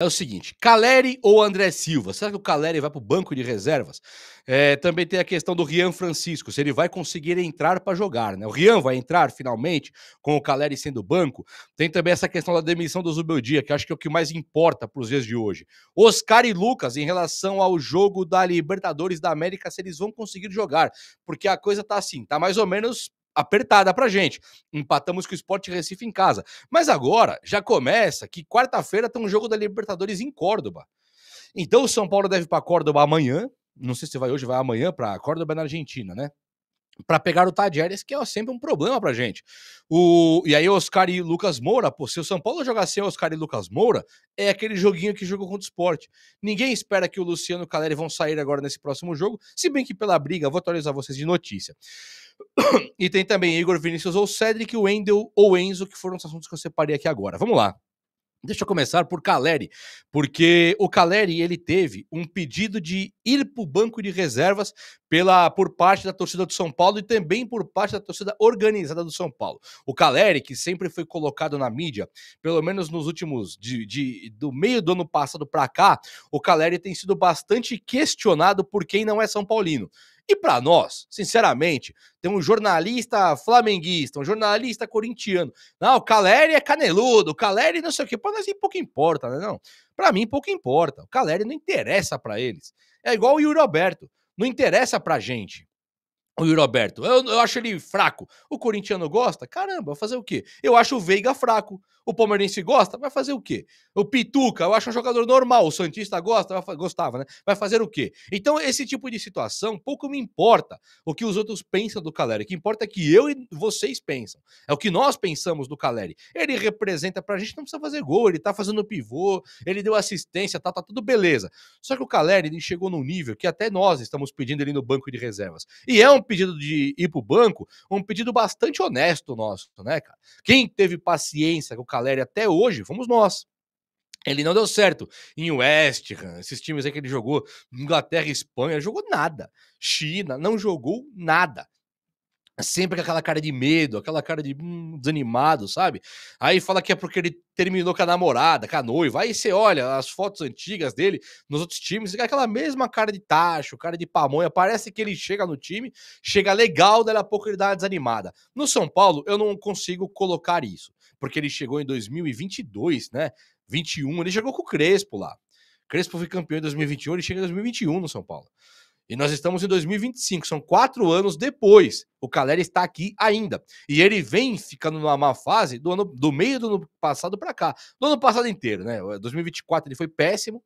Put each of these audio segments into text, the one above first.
É o seguinte, Caleri ou André Silva? Será que o Caleri vai para o banco de reservas? Também tem a questão do Rian Francisco, se ele vai conseguir entrar para jogar, né? O Rian vai entrar finalmente, com o Caleri sendo banco. Tem também essa questão da demissão do Zubeldia, que acho que é o que mais importa para os dias de hoje. Oscar e Lucas, em relação ao jogo da Libertadores da América, se eles vão conseguir jogar. Porque a coisa tá assim, tá mais ou menos apertada pra gente. Empatamos com o Sport Recife em casa. Mas agora já começa que quarta-feira tem um jogo da Libertadores em Córdoba. Então o São Paulo deve ir para Córdoba amanhã. Não sei se vai hoje, vai amanhã para Córdoba na Argentina, né? Para pegar o Tadjeres, que é sempre um problema pra gente. E aí, Oscar e Lucas Moura, pô, se o São Paulo jogar sem Oscar e Lucas Moura, é aquele joguinho que jogou contra o Sport. Ninguém espera que o Luciano e o Caleri vão sair agora nesse próximo jogo, se bem que pela briga, vou atualizar vocês de notícia. E tem também Igor Vinícius ou Cedric, o Wendel ou Enzo, que foram os assuntos que eu separei aqui agora. Vamos lá. Deixa eu começar por Caleri, porque o Caleri ele teve um pedido de ir para o banco de reservas por parte da torcida do São Paulo e também por parte da torcida organizada do São Paulo. O Caleri, que sempre foi colocado na mídia, pelo menos nos últimos do meio do ano passado para cá, o Caleri tem sido bastante questionado por quem não é São Paulino. E para nós, sinceramente, tem um jornalista flamenguista, um jornalista corintiano. Não, o Caleri é caneludo, o Caleri não sei o quê. Pra nós pouco importa, né? Não. Pra mim, pouco importa. O Caleri não interessa pra eles. É igual o Yuri Alberto. Não interessa pra gente. O Yuri Alberto, eu acho ele fraco. O corintiano gosta? Caramba, vai fazer o quê? Eu acho o Veiga fraco. O palmeirense gosta? Vai fazer o quê? O Pituca, eu acho um jogador normal. O Santista gosta? Gostava, né? Vai fazer o quê? Então, esse tipo de situação, pouco me importa o que os outros pensam do Caleri. O que importa é que eu e vocês pensam. É o que nós pensamos do Caleri. Ele representa pra gente, não precisa fazer gol. Ele tá fazendo pivô, ele deu assistência, tá tudo beleza. Só que o Caleri, ele chegou num nível que até nós estamos pedindo ele no banco de reservas. E é um pedido de ir pro banco, um pedido bastante honesto nosso, né, cara? Quem teve paciência com o Caleri até hoje fomos nós. Ele não deu certo em West Ham, esses times aí que ele jogou, Inglaterra e Espanha, jogou nada. China, não jogou nada. Sempre com aquela cara de medo, aquela cara de desanimado, sabe? Aí fala que é porque ele terminou com a namorada, com a noiva. Aí você olha as fotos antigas dele nos outros times, é aquela mesma cara de tacho, cara de pamonha. Parece que ele chega no time, chega legal, daí a pouco ele dá uma desanimada. No São Paulo, eu não consigo colocar isso, porque ele chegou em 2022, né? 21, ele jogou com o Crespo lá. Crespo foi campeão em 2021, ele chega em 2021 no São Paulo. E nós estamos em 2025, são 4 anos depois. O Caleri está aqui ainda. E ele vem ficando numa má fase do meio do ano passado para cá. Do ano passado inteiro, né? 2024 ele foi péssimo.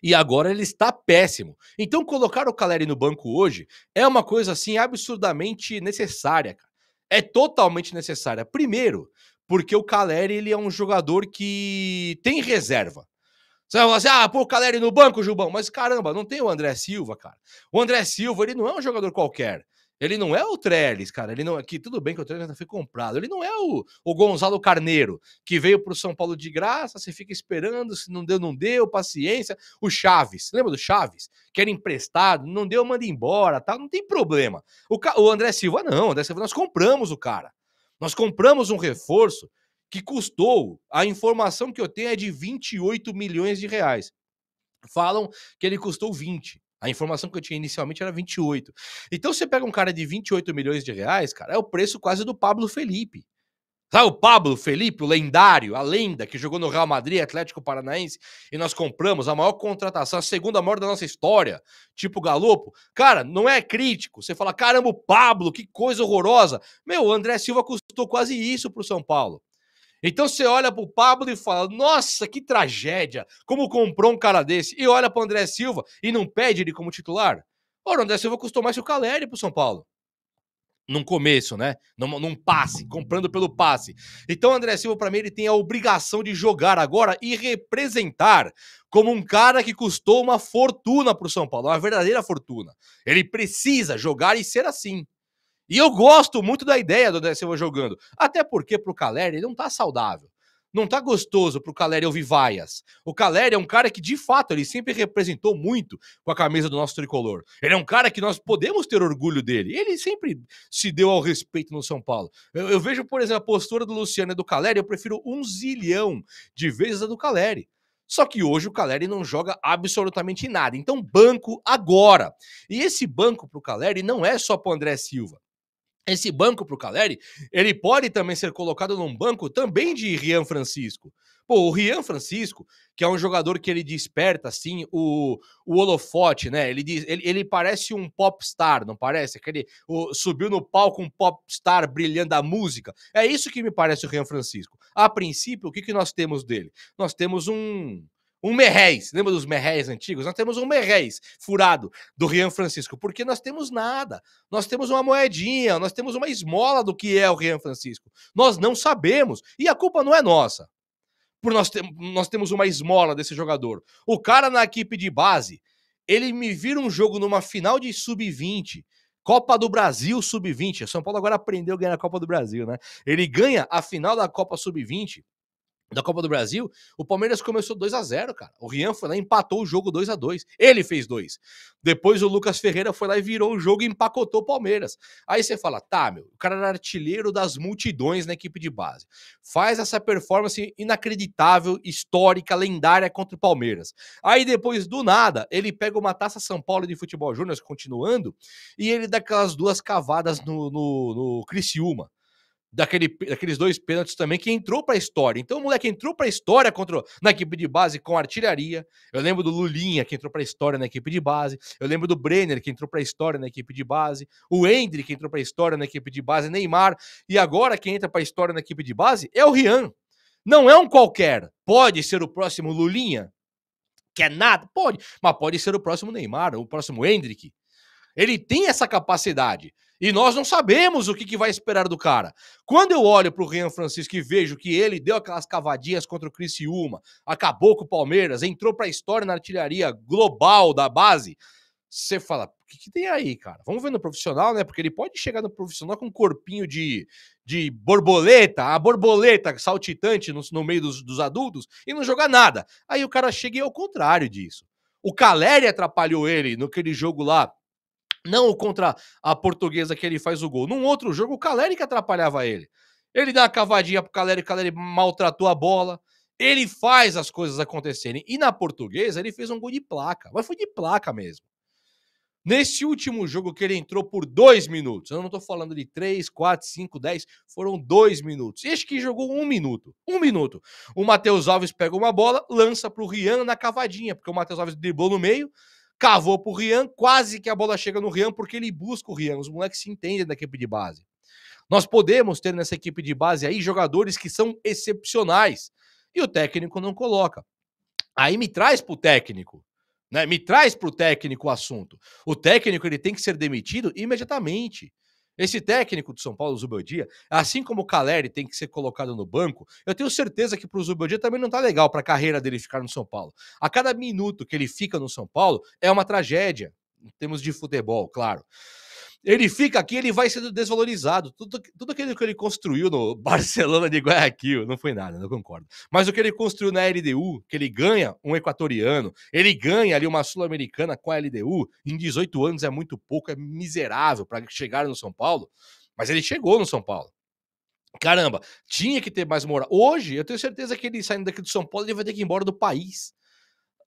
E agora ele está péssimo. Então colocar o Caleri no banco hoje é uma coisa assim absurdamente necessária, cara. É totalmente necessária. Primeiro, porque o Caleri ele é um jogador que tem reserva. Você vai falar assim, pô, o Caleri no banco, Jubão. Mas caramba, não tem o André Silva, cara. O André Silva, ele não é um jogador qualquer. Ele não é o Trellis, cara. Ele não, aqui, tudo bem que o Trellis já foi comprado. Ele não é o Gonzalo Carneiro, que veio pro São Paulo de graça, você fica esperando, se não deu, não deu, paciência. O Chaves, lembra do Chaves? Que era emprestado, não deu, manda embora, tá? Não tem problema. O André Silva, não. O André Silva, nós compramos o cara. Nós compramos um reforço que custou, a informação que eu tenho é de 28 milhões de reais. Falam que ele custou 20. A informação que eu tinha inicialmente era 28. Então você pega um cara de 28 milhões de reais, cara, é o preço quase do Pablo Felipe. Sabe o Pablo Felipe, o lendário, a lenda que jogou no Real Madrid, Atlético Paranaense, e nós compramos a maior contratação, a segunda maior da nossa história, tipo Galopo. Cara, não é crítico. Você fala, caramba, o Pablo, que coisa horrorosa. Meu, o André Silva custou quase isso pro São Paulo. Então você olha pro Pablo e fala, nossa, que tragédia, como comprou um cara desse, e olha pro André Silva e não pede ele como titular. Ora, o André Silva custou mais que o Caleri pro São Paulo. Num começo, né? Num passe, comprando pelo passe. Então o André Silva, pra mim, ele tem a obrigação de jogar agora e representar como um cara que custou uma fortuna pro São Paulo, uma verdadeira fortuna. Ele precisa jogar e ser assim. E eu gosto muito da ideia do André Silva jogando. Até porque pro Caleri ele não tá saudável. Não tá gostoso pro Caleri ouvir vaias. O Caleri é um cara que, de fato, ele sempre representou muito com a camisa do nosso tricolor. Ele é um cara que nós podemos ter orgulho dele. Ele sempre se deu ao respeito no São Paulo. Eu vejo, por exemplo, a postura do Luciano e do Caleri, eu prefiro 1 zilhão de vezes a do Caleri. Só que hoje o Caleri não joga absolutamente nada. Então, banco agora. E esse banco pro Caleri não é só pro André Silva. Esse banco pro Caleri, ele pode também ser colocado num banco também de Rian Francisco. Pô, o Rian Francisco, que é um jogador que ele desperta, assim, o holofote, né? Ele parece um popstar, não parece? Subiu no palco um popstar brilhando a música. É isso que me parece o Rian Francisco. A princípio, o que nós temos dele? Nós temos um merréis, lembra dos merréis antigos? Nós temos um merréis furado do Rian Francisco, porque nós temos nada. Nós temos uma moedinha, nós temos uma esmola do que é o Rian Francisco. Nós não sabemos. E a culpa não é nossa. Por nós temos uma esmola desse jogador. O cara na equipe de base, ele me vira um jogo numa final de sub-20. Copa do Brasil sub-20. São Paulo agora aprendeu a ganhar a Copa do Brasil, né? Ele ganha a final da Copa sub-20 da Copa do Brasil, o Palmeiras começou 2-0, cara. O Rian foi lá e empatou o jogo 2-2. Ele fez 2. Depois o Lucas Ferreira foi lá e virou o jogo e empacotou o Palmeiras. Aí você fala, tá, meu, o cara era artilheiro das multidões na equipe de base. Faz essa performance inacreditável, histórica, lendária contra o Palmeiras. Aí depois, do nada, ele pega uma Taça São Paulo de Futebol Júnior, continuando, e ele dá aquelas duas cavadas no Criciúma. Daqueles 2 pênaltis também, que entrou pra história. Então o moleque entrou pra história na equipe de base com artilharia. Eu lembro do Lulinha, que entrou pra história na equipe de base. Eu lembro do Brenner, que entrou pra história na equipe de base. O Endrick, que entrou pra história na equipe de base. Neymar. E agora quem entra pra história na equipe de base é o Rian. Não é um qualquer. Pode ser o próximo Lulinha? Que é nada? Pode. Mas pode ser o próximo Neymar, o próximo Endrick. Ele tem essa capacidade. E nós não sabemos o que vai esperar do cara. Quando eu olho pro Rian Francisco e vejo que ele deu aquelas cavadinhas contra o Criciúma, acabou com o Palmeiras, entrou pra história na artilharia global da base, você fala, o que tem aí, cara? Vamos ver no profissional, né? Porque ele pode chegar no profissional com um corpinho de borboleta, a borboleta saltitante no meio dos adultos e não jogar nada. Aí o cara chega e é o contrário disso. O Caleri atrapalhou ele naquele jogo lá, não contra a Portuguesa que ele faz o gol. Num outro jogo, o Caleri que atrapalhava ele. Ele dá uma cavadinha pro Caleri, o Caleri maltratou a bola. Ele faz as coisas acontecerem. E na Portuguesa, ele fez um gol de placa. Mas foi de placa mesmo. Nesse último jogo que ele entrou por 2 minutos, eu não tô falando de 3, 4, 5, 10, foram 2 minutos. Este que jogou 1 minuto. 1 minuto. O Matheus Alves pega uma bola, lança pro Rian na cavadinha, porque o Matheus Alves driblou no meio, cavou pro Rian, quase que a bola chega no Rian, porque ele busca o Rian. Os moleques se entendem da equipe de base. Nós podemos ter nessa equipe de base aí jogadores que são excepcionais. E o técnico não coloca. Aí me traz pro técnico. Né? Me traz pro técnico o assunto. O técnico ele tem que ser demitido imediatamente. Esse técnico do São Paulo, o Zubeldia, assim como o Caleri tem que ser colocado no banco, eu tenho certeza que pro Zubeldia também não tá legal pra carreira dele ficar no São Paulo. A cada minuto que ele fica no São Paulo é uma tragédia, em termos de futebol, claro. Ele fica aqui, ele vai sendo desvalorizado. Tudo aquilo que ele construiu no Barcelona de Guayaquil, não foi nada, não concordo. Mas o que ele construiu na LDU, que ele ganha um equatoriano, ele ganha ali uma sul-americana com a LDU, em 18 anos é muito pouco, é miserável para chegar no São Paulo, mas ele chegou no São Paulo. Caramba, tinha que ter mais moral. Hoje, eu tenho certeza que ele saindo daqui do São Paulo, ele vai ter que ir embora do país.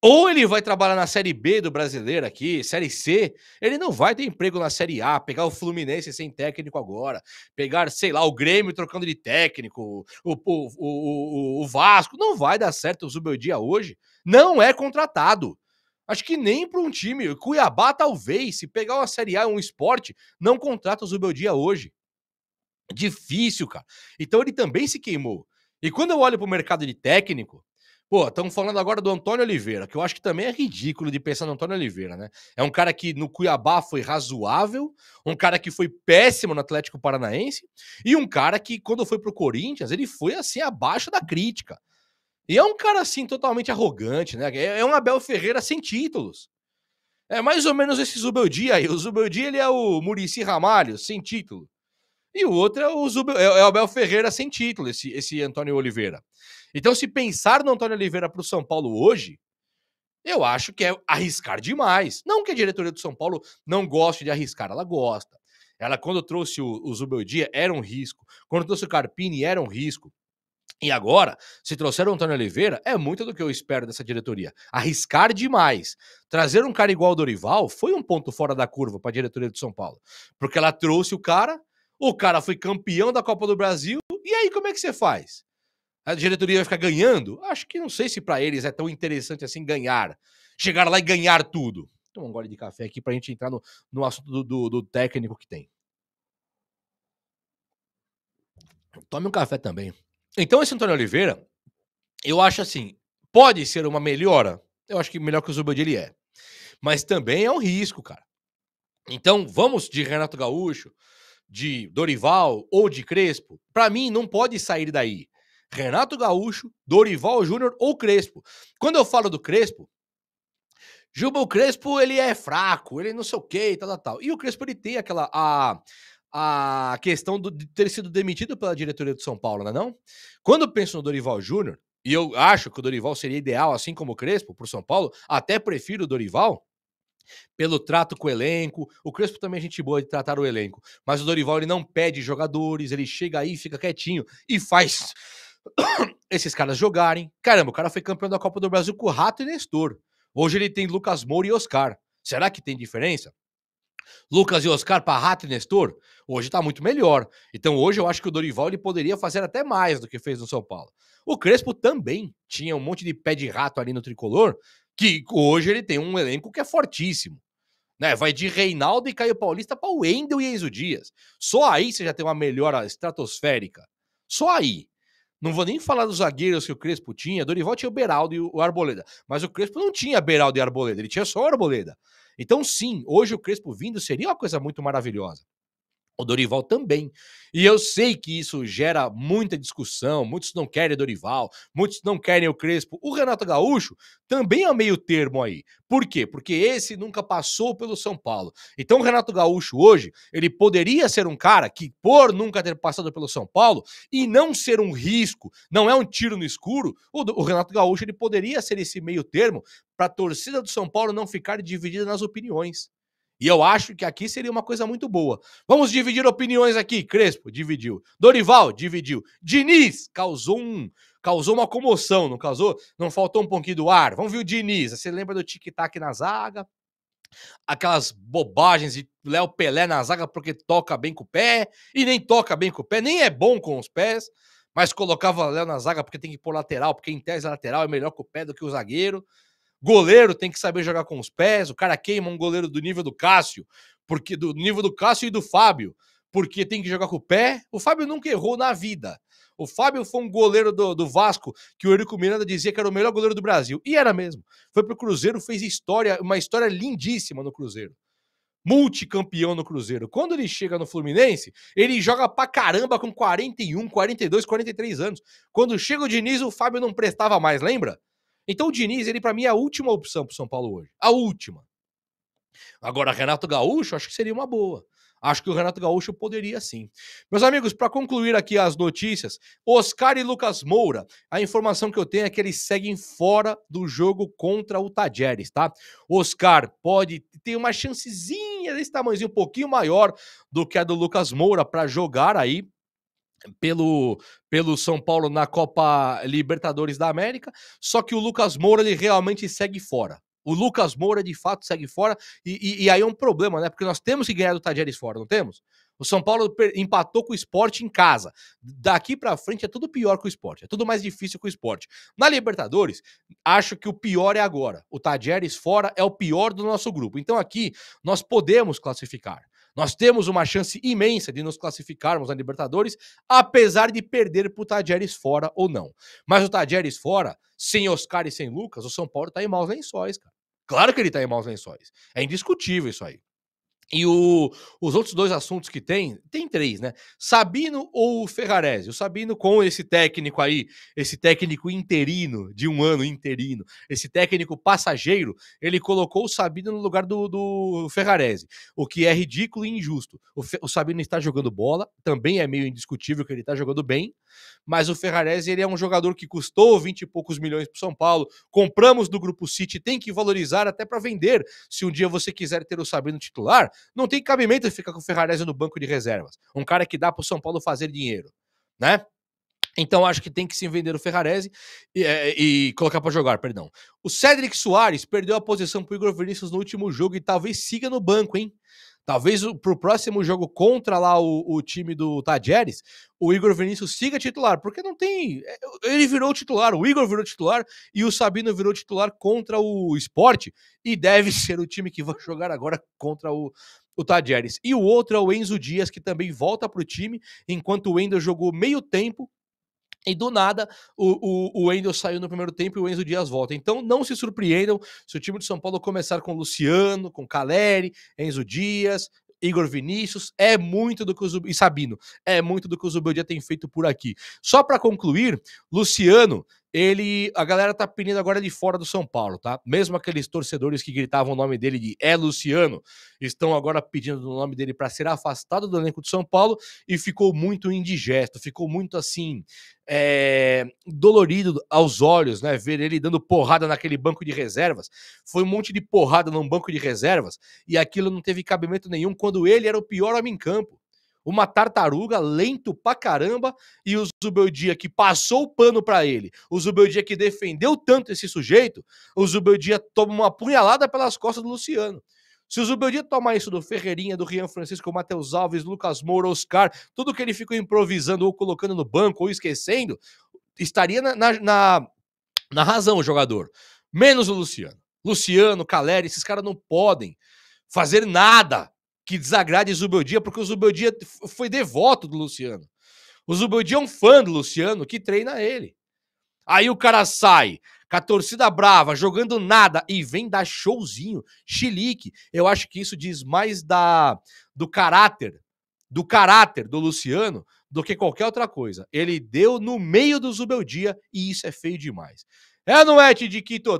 Ou ele vai trabalhar na Série B do brasileiro aqui, Série C, ele não vai ter emprego na Série A, pegar o Fluminense sem técnico agora, pegar, sei lá, o Grêmio trocando de técnico, o Vasco, não vai dar certo o Zubeldia hoje, não é contratado. Acho que nem para um time, Cuiabá talvez, se pegar uma Série A, um esporte, não contrata o Zubeldia hoje. Difícil, cara. Então ele também se queimou. E quando eu olho para o mercado de técnico, pô, estamos falando agora do Antônio Oliveira, que eu acho que também é ridículo de pensar no Antônio Oliveira, né? É um cara que no Cuiabá foi razoável, um cara que foi péssimo no Atlético Paranaense, e um cara que, quando foi pro Corinthians, ele foi assim abaixo da crítica. E é um cara assim totalmente arrogante, né? É um Abel Ferreira sem títulos. É mais ou menos esse Zubeldia aí. O Zubeldia, ele é o Muricy Ramalho, sem título. E o outro é o Abel Ferreira sem título, esse Antônio Oliveira. Então, se pensar no Antônio Oliveira para o São Paulo hoje, eu acho que é arriscar demais. Não que a diretoria do São Paulo não goste de arriscar, ela gosta. Ela, quando trouxe o Zubeldia, era um risco. Quando trouxe o Carpini, era um risco. E agora, se trouxer o Antônio Oliveira, é muito do que eu espero dessa diretoria. Arriscar demais. Trazer um cara igual ao Dorival foi um ponto fora da curva para a diretoria de São Paulo. Porque ela trouxe o cara foi campeão da Copa do Brasil, e aí como é que você faz? A diretoria vai ficar ganhando? Acho que não sei se para eles é tão interessante assim ganhar. Chegar lá e ganhar tudo. Toma um gole de café aqui pra gente entrar no assunto do técnico que tem. Tome um café também. Então, esse Antônio Oliveira, eu acho assim, pode ser uma melhora? Eu acho que melhor que o Zubodi ele é. Mas também é um risco, cara. Então, vamos de Renato Gaúcho, de Dorival ou de Crespo? Para mim, não pode sair daí. Renato Gaúcho, Dorival Júnior ou Crespo. Quando eu falo do Crespo, Juba, o Crespo, ele é fraco, ele não sei o quê, tal, tal, tal. E o Crespo, ele tem a questão de ter sido demitido pela diretoria do São Paulo, não é não? Quando eu penso no Dorival Júnior, e eu acho que o Dorival seria ideal, assim como o Crespo, pro São Paulo, até prefiro o Dorival, pelo trato com o elenco. O Crespo também é gente boa de tratar o elenco, mas o Dorival, ele não pede jogadores, ele chega aí, fica quietinho e faz esses caras jogarem. Caramba, o cara foi campeão da Copa do Brasil com o Rato e Nestor. Hoje ele tem Lucas Moura e Oscar. Será que tem diferença? Lucas e Oscar para Rato e Nestor? Hoje tá muito melhor. Então hoje eu acho que o Dorival ele poderia fazer até mais do que fez no São Paulo. O Crespo também tinha um monte de pé de rato ali no tricolor, que hoje ele tem um elenco que é fortíssimo. Né? Vai de Reinaldo e Caio Paulista para o Wendel e Enzo Dias. Só aí você já tem uma melhora estratosférica. Só aí. Não vou nem falar dos zagueiros que o Crespo tinha. Dorival tinha o Beraldo e o Arboleda. Mas o Crespo não tinha Beraldo e Arboleda. Ele tinha só o Arboleda. Então, sim, hoje o Crespo vindo seria uma coisa muito maravilhosa. O Dorival também. E eu sei que isso gera muita discussão, muitos não querem Dorival, muitos não querem o Crespo. O Renato Gaúcho também é meio termo aí. Por quê? Porque esse nunca passou pelo São Paulo. Então o Renato Gaúcho hoje, ele poderia ser um cara que, por nunca ter passado pelo São Paulo e não ser um risco, não é um tiro no escuro, o Renato Gaúcho ele poderia ser esse meio termo para a torcida do São Paulo não ficar dividida nas opiniões. E eu acho que aqui seria uma coisa muito boa. Vamos dividir opiniões aqui. Crespo dividiu. Dorival dividiu. Diniz causou uma comoção, não causou? Não faltou um pouquinho do ar. Vamos ver o Diniz. Você lembra do tic-tac na zaga? Aquelas bobagens de Léo Pelé na zaga porque toca bem com o pé e nem toca bem com o pé, nem é bom com os pés, mas colocava Léo na zaga porque tem que pôr lateral, porque em tese a lateral é melhor com o pé do que o zagueiro. Goleiro tem que saber jogar com os pés. O cara queima um goleiro do nível do Cássio, porque do nível do Cássio e do Fábio, porque tem que jogar com o pé. O Fábio nunca errou na vida. O Fábio foi um goleiro do Vasco que o Eurico Miranda dizia que era o melhor goleiro do Brasil. E era mesmo. Foi pro Cruzeiro, fez história, uma história lindíssima no Cruzeiro. Multicampeão no Cruzeiro. Quando ele chega no Fluminense, ele joga pra caramba com 41, 42, 43 anos. Quando chega o Diniz, o Fábio não prestava mais, lembra? Então o Diniz, ele pra mim é a última opção pro São Paulo hoje. A última. Agora, Renato Gaúcho, acho que seria uma boa. Acho que o Renato Gaúcho poderia sim. Meus amigos, para concluir aqui as notícias, Oscar e Lucas Moura, a informação que eu tenho é que eles seguem fora do jogo contra o Tajeres, tá? Oscar pode ter uma chancezinha desse tamanhozinho um pouquinho maior do que a do Lucas Moura para jogar aí pelo São Paulo na Copa Libertadores da América, só que o Lucas Moura ele realmente segue fora. O Lucas Moura de fato segue fora e aí é um problema, né? Porque nós temos que ganhar do Tajeres fora, não temos? O São Paulo empatou com o Sport em casa. Daqui para frente é tudo pior que o Sport, é tudo mais difícil que o Sport. Na Libertadores, acho que o pior é agora. O Tajeres fora é o pior do nosso grupo. Então aqui nós podemos classificar. Nós temos uma chance imensa de nos classificarmos na Libertadores, apesar de perder pro Tajeres fora ou não. Mas o Tajeres fora, sem Oscar e sem Lucas, o São Paulo tá em maus lençóis, cara. Claro que ele tá em maus lençóis. É indiscutível isso aí. E os outros dois assuntos que tem três, né? Sabino ou Ferrarese? O Sabino com esse técnico aí, esse técnico interino, de um ano interino, esse técnico passageiro, ele colocou o Sabino no lugar do Ferrarese, o que é ridículo e injusto. O Sabino está jogando bola, também é meio indiscutível que ele está jogando bem, mas o Ferrarese ele é um jogador que custou 20 e poucos milhões para o São Paulo, compramos do Grupo City, tem que valorizar até para vender. Se um dia você quiser ter o Sabino titular, não tem cabimento ficar com o Ferrarese no banco de reservas. Um cara que dá para o São Paulo fazer dinheiro, né? Então acho que tem que sim vender o Ferrarese e colocar para jogar, perdão. O Cédric Soares perdeu a posição para o Igor Vinícius no último jogo e talvez siga no banco, hein? Talvez para o próximo jogo contra lá o time do Tajeres, o Igor Vinícius siga titular, porque não tem. Ele virou titular, o Igor virou titular e o Sabino virou titular contra o Sport e deve ser o time que vai jogar agora contra o Tajeres. E o outro é o Enzo Dias, que também volta para o time, enquanto o Wendel jogou meio tempo e do nada, o Wendel saiu no primeiro tempo e o Enzo Dias volta. Então não se surpreendam se o time de São Paulo começar com Luciano, com Caleri, Enzo Dias, Igor Vinícius, é muito do que o e Sabino, é muito do que o Zubeldia tem feito por aqui. Só para concluir, Luciano, a galera tá pedindo agora de fora do São Paulo, tá? Mesmo aqueles torcedores que gritavam o nome dele de Luciano, estão agora pedindo o nome dele para ser afastado do elenco de São Paulo e ficou muito indigesto, ficou muito assim, dolorido aos olhos, né? Ver ele dando porrada naquele banco de reservas. Foi um monte de porrada num banco de reservas e aquilo não teve cabimento nenhum quando ele era o pior homem em campo. Uma tartaruga, lento pra caramba, e o Zubeldia que passou o pano pra ele, o Zubeldia que defendeu tanto esse sujeito, o Zubeldia toma uma punhalada pelas costas do Luciano. Se o Zubeldia tomar isso do Ferreirinha, do Rian Francisco, Matheus Alves, Lucas Moura, Oscar, tudo que ele ficou improvisando ou colocando no banco ou esquecendo, estaria na razão o jogador. Menos o Luciano. Luciano, Caleri, esses caras não podem fazer nada que desagrade o Zubeldia, porque o Zubeldia foi devoto do Luciano. O Zubeldia é um fã do Luciano que treina ele. Aí o cara sai com a torcida brava, jogando nada e vem dar showzinho, chilique. Eu acho que isso diz mais do caráter do Luciano do que qualquer outra coisa. Ele deu no meio do Zubeldia e isso é feio demais. É ou não é, Tidiquito?